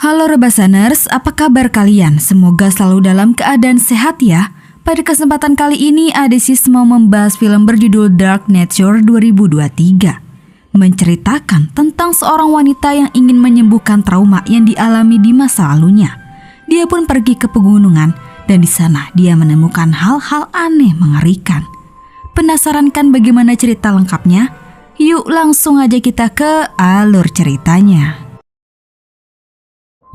Halo Rebasaners, apa kabar kalian? Semoga selalu dalam keadaan sehat ya. Pada kesempatan kali ini, Adesis mau membahas film berjudul Dark Nature 2023. Menceritakan tentang seorang wanita yang ingin menyembuhkan trauma yang dialami di masa lalunya. Dia pun pergi ke pegunungan dan di sana dia menemukan hal-hal aneh mengerikan. Penasaran kan bagaimana cerita lengkapnya? Yuk langsung aja kita ke alur ceritanya.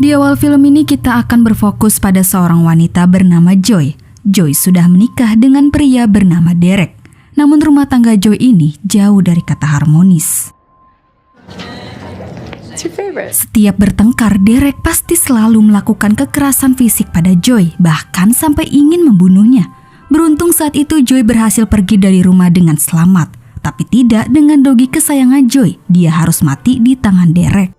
Di awal film ini kita akan berfokus pada seorang wanita bernama Joy. Joy sudah menikah dengan pria bernama Derek. Namun rumah tangga Joy ini jauh dari kata harmonis. Setiap bertengkar, Derek pasti selalu melakukan kekerasan fisik pada Joy, bahkan sampai ingin membunuhnya. Beruntung saat itu Joy berhasil pergi dari rumah dengan selamat, tapi tidak dengan dogi kesayangan Joy. Dia harus mati di tangan Derek.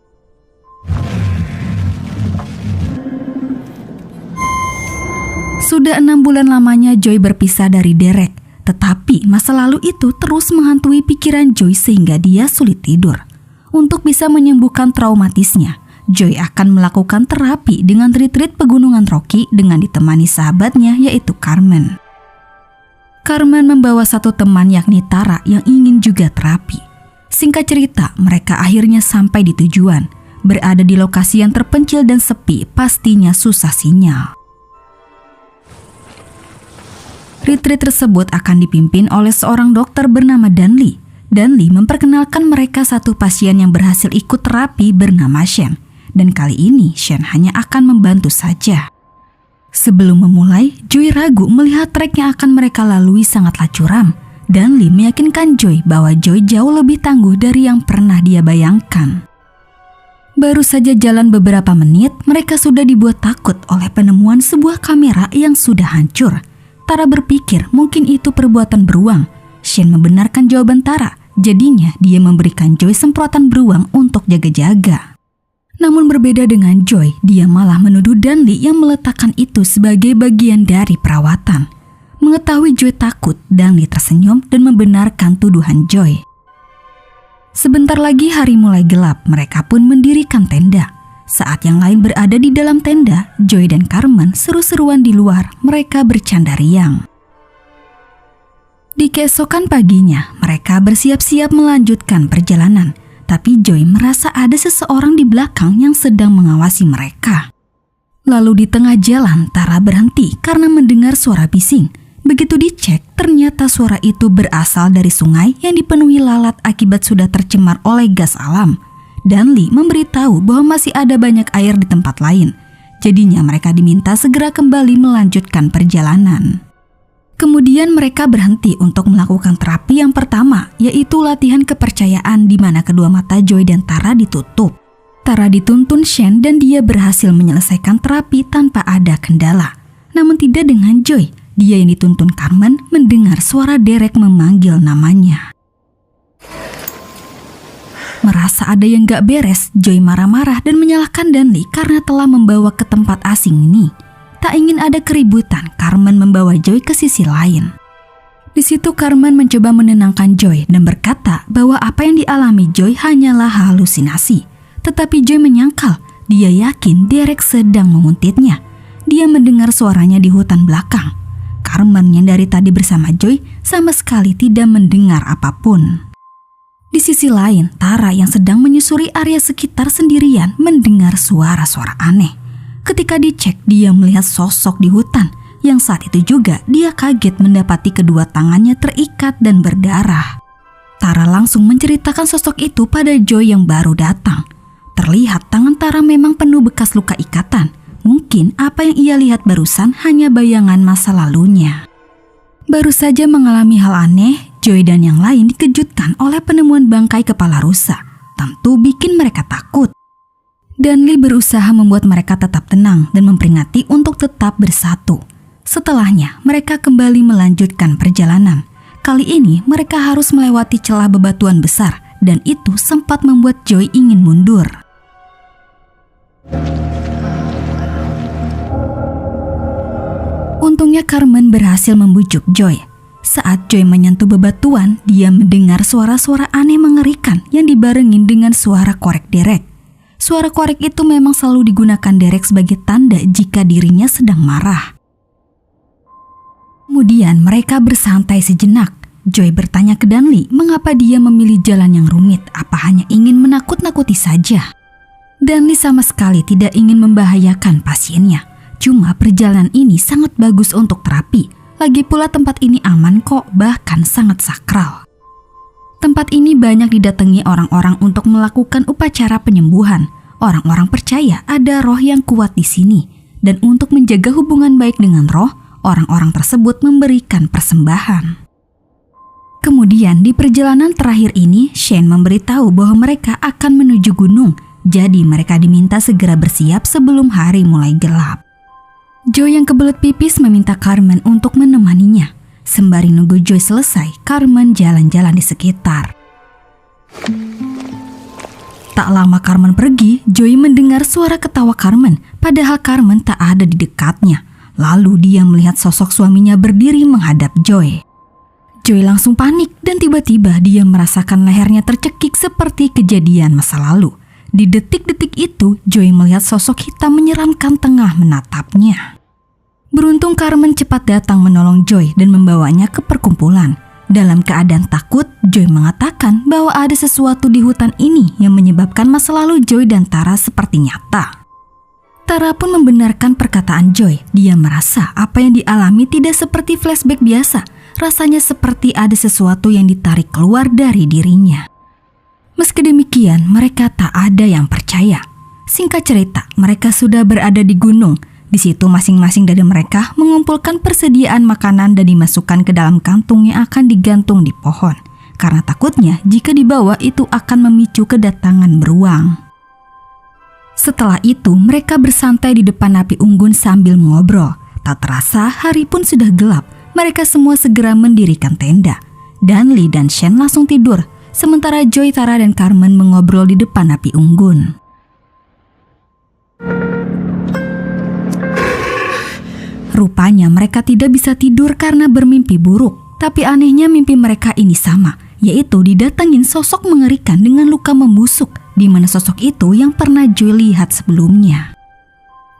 Sudah 6 bulan lamanya Joy berpisah dari Derek, tetapi masa lalu itu terus menghantui pikiran Joy sehingga dia sulit tidur. Untuk bisa menyembuhkan traumatisnya, Joy akan melakukan terapi dengan retreat pegunungan Rocky dengan ditemani sahabatnya yaitu Carmen. Carmen membawa satu teman yakni Tara yang ingin juga terapi. Singkat cerita, mereka akhirnya sampai di tujuan. Berada di lokasi yang terpencil dan sepi, pastinya susah sinyal. Retreat tersebut akan dipimpin oleh seorang dokter bernama Danley. Danley memperkenalkan mereka satu pasien yang berhasil ikut terapi bernama Shen. Dan kali ini Shen hanya akan membantu saja. Sebelum memulai, Joy ragu melihat trek yang akan mereka lalui sangatlah curam. Danley meyakinkan Joy bahwa Joy jauh lebih tangguh dari yang pernah dia bayangkan. Baru saja jalan beberapa menit, mereka sudah dibuat takut oleh penemuan sebuah kamera yang sudah hancur. Tara berpikir mungkin itu perbuatan beruang. Shen membenarkan jawaban Tara, jadinya dia memberikan Joy semprotan beruang untuk jaga-jaga. Namun berbeda dengan Joy, dia malah menuduh Danley yang meletakkan itu sebagai bagian dari perawatan. Mengetahui Joy takut, Danley tersenyum dan membenarkan tuduhan Joy. Sebentar lagi hari mulai gelap, mereka pun mendirikan tenda. Saat yang lain berada di dalam tenda, Joy dan Carmen seru-seruan di luar, mereka bercanda riang. Di keesokan paginya, mereka bersiap-siap melanjutkan perjalanan. Tapi Joy merasa ada seseorang di belakang yang sedang mengawasi mereka. Lalu di tengah jalan, Tara berhenti karena mendengar suara bising. Begitu dicek, ternyata suara itu berasal dari sungai yang dipenuhi lalat akibat sudah tercemar oleh gas alam. Danley memberitahu bahwa masih ada banyak air di tempat lain. Jadinya mereka diminta segera kembali melanjutkan perjalanan. Kemudian mereka berhenti untuk melakukan terapi yang pertama, yaitu latihan kepercayaan di mana kedua mata Joy dan Tara ditutup. Tara dituntun Shen dan dia berhasil menyelesaikan terapi tanpa ada kendala. Namun tidak dengan Joy. Dia yang dituntun Carmen mendengar suara Derek memanggil namanya. Merasa ada yang gak beres, Joy marah-marah dan menyalahkan Danley karena telah membawa ke tempat asing ini. Tak ingin ada keributan, Carmen membawa Joy ke sisi lain. Di situ Carmen mencoba menenangkan Joy dan berkata bahwa apa yang dialami Joy hanyalah halusinasi. Tetapi Joy menyangkal, dia yakin Derek sedang menguntitnya. Dia mendengar suaranya di hutan belakang. Carmen yang dari tadi bersama Joy sama sekali tidak mendengar apapun. Di sisi lain, Tara yang sedang menyusuri area sekitar sendirian mendengar suara-suara aneh. Ketika dicek, dia melihat sosok di hutan, yang saat itu juga dia kaget mendapati kedua tangannya terikat dan berdarah. Tara langsung menceritakan sosok itu pada Joy yang baru datang. Terlihat tangan Tara memang penuh bekas luka ikatan. Mungkin apa yang ia lihat barusan hanya bayangan masa lalunya. Baru saja mengalami hal aneh, Joy dan yang lain dikejutkan oleh penemuan bangkai kepala rusa. Tentu bikin mereka takut. Danley berusaha membuat mereka tetap tenang dan memperingati untuk tetap bersatu. Setelahnya, mereka kembali melanjutkan perjalanan. Kali ini mereka harus melewati celah bebatuan besar dan itu sempat membuat Joy ingin mundur. Untungnya Carmen berhasil membujuk Joy. Saat Joy menyentuh bebatuan, dia mendengar suara-suara aneh mengerikan yang dibarengin dengan suara korek Derek. Suara korek itu memang selalu digunakan Derek sebagai tanda jika dirinya sedang marah. Kemudian mereka bersantai sejenak. Joy bertanya ke Danley mengapa dia memilih jalan yang rumit, apa hanya ingin menakut-nakuti saja. Danley sama sekali tidak ingin membahayakan pasiennya. Cuma perjalanan ini sangat bagus untuk terapi. Lagi pula tempat ini aman kok, bahkan sangat sakral. Tempat ini banyak didatangi orang-orang untuk melakukan upacara penyembuhan. Orang-orang percaya ada roh yang kuat di sini. Dan untuk menjaga hubungan baik dengan roh, orang-orang tersebut memberikan persembahan. Kemudian di perjalanan terakhir ini, Shane memberitahu bahwa mereka akan menuju gunung. Jadi mereka diminta segera bersiap sebelum hari mulai gelap. Joy yang kebelet pipis meminta Carmen untuk menemaninya. Sembari nunggu Joy selesai, Carmen jalan-jalan di sekitar. Tak lama Carmen pergi, Joy mendengar suara ketawa Carmen, padahal Carmen tak ada di dekatnya. Lalu dia melihat sosok suaminya berdiri menghadap Joy. Joy langsung panik dan tiba-tiba dia merasakan lehernya tercekik seperti kejadian masa lalu. Di detik-detik itu, Joy melihat sosok hitam menyeramkan tengah menatapnya. Beruntung Carmen cepat datang menolong Joy dan membawanya ke perkumpulan. Dalam keadaan takut, Joy mengatakan bahwa ada sesuatu di hutan ini yang menyebabkan masa lalu Joy dan Tara seperti nyata. Tara pun membenarkan perkataan Joy. Dia merasa apa yang dialami tidak seperti flashback biasa. Rasanya seperti ada sesuatu yang ditarik keluar dari dirinya. Meski demikian, mereka tak ada yang percaya. Singkat cerita, mereka sudah berada di gunung. Di situ masing-masing dari mereka mengumpulkan persediaan makanan dan dimasukkan ke dalam kantung yang akan digantung di pohon. Karena takutnya jika dibawa itu akan memicu kedatangan beruang. Setelah itu mereka bersantai di depan api unggun sambil mengobrol. Tak terasa hari pun sudah gelap. Mereka semua segera mendirikan tenda. Danley dan Shane langsung tidur. Sementara Joy, Tara, dan Carmen mengobrol di depan api unggun. Rupanya mereka tidak bisa tidur karena bermimpi buruk. Tapi anehnya mimpi mereka ini sama, yaitu didatengin sosok mengerikan dengan luka membusuk, di mana sosok itu yang pernah Joy lihat sebelumnya.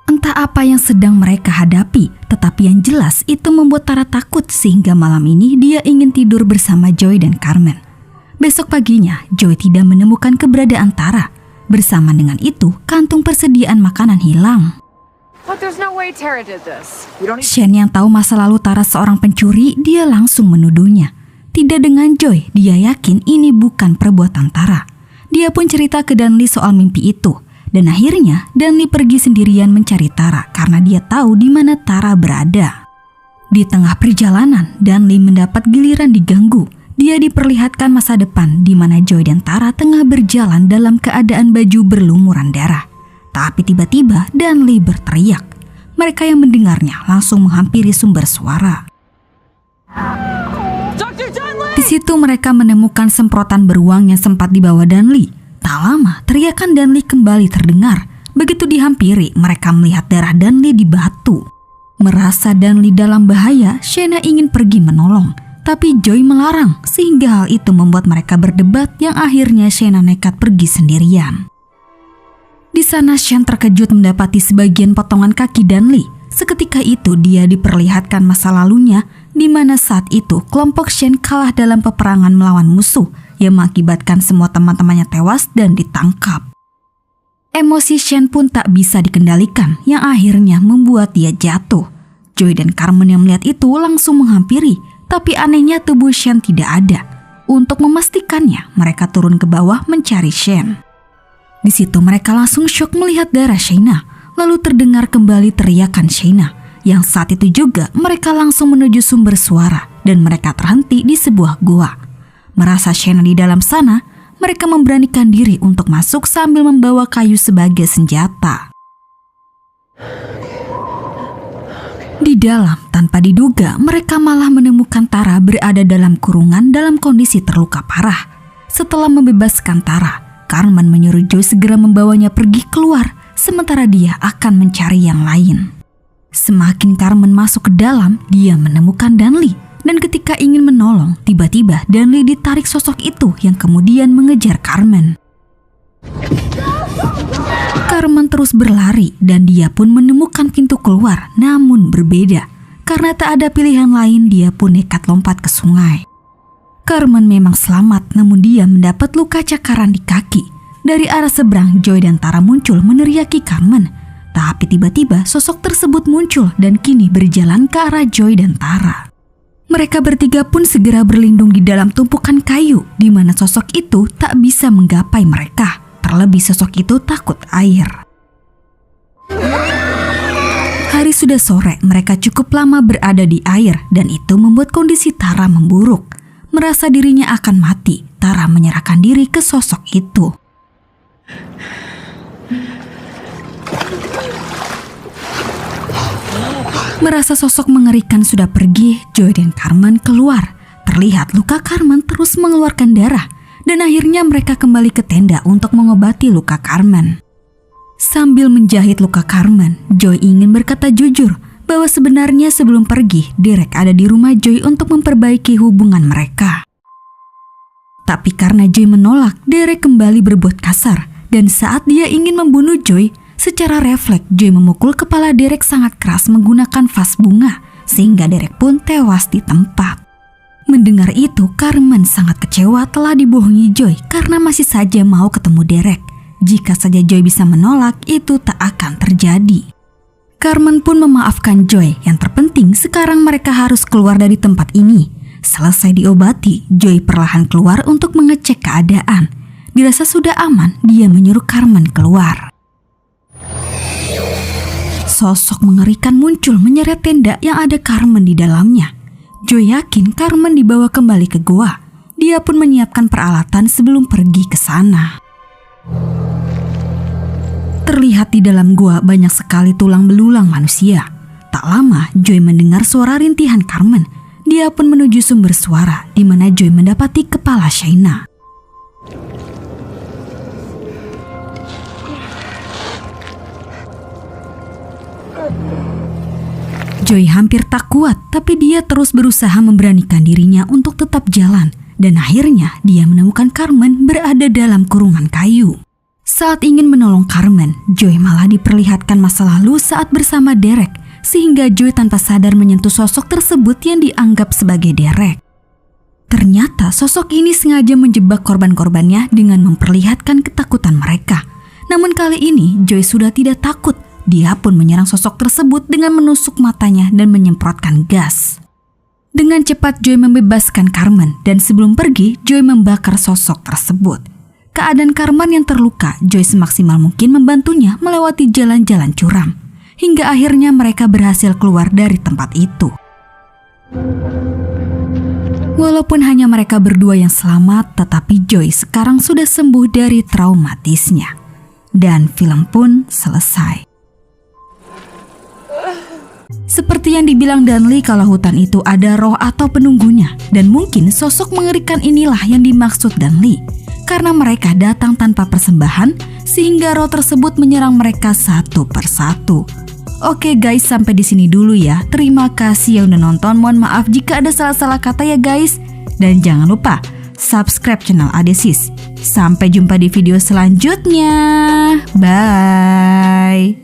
Entah apa yang sedang mereka hadapi, tetapi yang jelas itu membuat Tara takut sehingga malam ini dia ingin tidur bersama Joy dan Carmen. Besok paginya, Joy tidak menemukan keberadaan Tara. Bersama dengan itu, kantung persediaan makanan hilang. Shane yang tahu masa lalu Tara seorang pencuri, dia langsung menuduhnya. Tidak dengan Joy, dia yakin ini bukan perbuatan Tara. Dia pun cerita ke Danley soal mimpi itu. Dan akhirnya Danley pergi sendirian mencari Tara karena dia tahu di mana Tara berada. Di tengah perjalanan, Danley mendapat giliran diganggu. Dia diperlihatkan masa depan di mana Joy dan Tara tengah berjalan dalam keadaan baju berlumuran darah. Tapi tiba-tiba Danley berteriak. Mereka yang mendengarnya langsung menghampiri sumber suara. Di situ mereka menemukan semprotan beruang yang sempat dibawa Danley. Tak lama, teriakan Danley kembali terdengar. Begitu dihampiri, mereka melihat darah Danley di batu. Merasa Danley dalam bahaya, Shayna ingin pergi menolong. Tapi Joy melarang, sehingga hal itu membuat mereka berdebat yang akhirnya Shayna nekat pergi sendirian. Di sana Shane terkejut mendapati sebagian potongan kaki Danley. Seketika itu dia diperlihatkan masa lalunya, di mana saat itu kelompok Shane kalah dalam peperangan melawan musuh yang mengakibatkan semua teman-temannya tewas dan ditangkap. Emosi Shane pun tak bisa dikendalikan, yang akhirnya membuat dia jatuh. Joy dan Carmen yang melihat itu langsung menghampiri, tapi anehnya tubuh Shane tidak ada. Untuk memastikannya, mereka turun ke bawah mencari Shane. Di situ mereka langsung syok melihat darah Shayna. Lalu terdengar kembali teriakan Shayna. Yang saat itu juga mereka langsung menuju sumber suara dan mereka terhenti di sebuah gua. Merasa Shayna di dalam sana, mereka memberanikan diri untuk masuk sambil membawa kayu sebagai senjata. Di dalam, tanpa diduga, mereka malah menemukan Tara berada dalam kurungan dalam kondisi terluka parah. Setelah membebaskan Tara, Carmen menyuruh Joy segera membawanya pergi keluar, sementara dia akan mencari yang lain. Semakin Carmen masuk ke dalam, dia menemukan Danley. Dan ketika ingin menolong, tiba-tiba Danley ditarik sosok itu yang kemudian mengejar Carmen. terus berlari dan dia pun menemukan pintu keluar, namun berbeda. Karena tak ada pilihan lain, dia pun nekat lompat ke sungai. Carmen memang selamat, namun dia mendapat luka cakaran di kaki. Dari arah seberang, Joy dan Tara muncul meneriaki Carmen. Tapi tiba-tiba sosok tersebut muncul dan kini berjalan ke arah Joy dan Tara. Mereka bertiga pun segera berlindung di dalam tumpukan kayu, di mana sosok itu tak bisa menggapai mereka. Terlebih sosok itu takut air. Hari sudah sore, mereka cukup lama berada di air dan itu membuat kondisi Tara memburuk. Merasa dirinya akan mati, Tara menyerahkan diri ke sosok itu. Merasa sosok mengerikan sudah pergi, Joy dan Carmen keluar. Terlihat luka Carmen terus mengeluarkan darah dan akhirnya mereka kembali ke tenda untuk mengobati luka Carmen. Sambil menjahit luka Carmen, Joy ingin berkata jujur bahwa sebenarnya sebelum pergi, Derek ada di rumah Joy untuk memperbaiki hubungan mereka. Tapi karena Joy menolak, Derek kembali berbuat kasar. Dan saat dia ingin membunuh Joy, secara refleks Joy memukul kepala Derek sangat keras menggunakan vas bunga, sehingga Derek pun tewas di tempat. Mendengar itu, Carmen sangat kecewa telah dibohongi Joy karena masih saja mau ketemu Derek. Jika saja Joy bisa menolak, itu tak akan terjadi. Carmen pun memaafkan Joy. Yang terpenting sekarang mereka harus keluar dari tempat ini. Selesai diobati, Joy perlahan keluar untuk mengecek keadaan. Dirasa sudah aman, dia menyuruh Carmen keluar. Sosok mengerikan muncul menyeret tenda yang ada Carmen di dalamnya. Joy yakin Carmen dibawa kembali ke gua. Dia pun menyiapkan peralatan sebelum pergi ke sana. Terlihat di dalam gua banyak sekali tulang belulang manusia. Tak lama, Joy mendengar suara rintihan Carmen. Dia pun menuju sumber suara, di mana Joy mendapati kepala Shaina. Joy hampir tak kuat, tapi dia terus berusaha memberanikan dirinya untuk tetap jalan. Dan akhirnya dia menemukan Carmen berada dalam kurungan kayu. Saat ingin menolong Carmen, Joy malah diperlihatkan masa lalu saat bersama Derek, sehingga Joy tanpa sadar menyentuh sosok tersebut yang dianggap sebagai Derek. Ternyata sosok ini sengaja menjebak korban-korbannya dengan memperlihatkan ketakutan mereka. Namun kali ini Joy sudah tidak takut. Dia pun menyerang sosok tersebut dengan menusuk matanya dan menyemprotkan gas. Dengan cepat Joy membebaskan Carmen dan sebelum pergi Joy membakar sosok tersebut. Keadaan Carmen yang terluka, Joy semaksimal mungkin membantunya melewati jalan-jalan curam. Hingga akhirnya mereka berhasil keluar dari tempat itu. Walaupun hanya mereka berdua yang selamat, tetapi Joy sekarang sudah sembuh dari traumatisnya. Dan film pun selesai. Seperti yang dibilang Danley kalau hutan itu ada roh atau penunggunya. Dan mungkin sosok mengerikan inilah yang dimaksud Danley. Karena mereka datang tanpa persembahan, sehingga roh tersebut menyerang mereka satu persatu. Oke guys, sampai di sini dulu ya. Terima kasih yang udah nonton. Mohon maaf jika ada salah-salah kata ya guys. Dan jangan lupa subscribe channel Adesis. Sampai jumpa di video selanjutnya. Bye.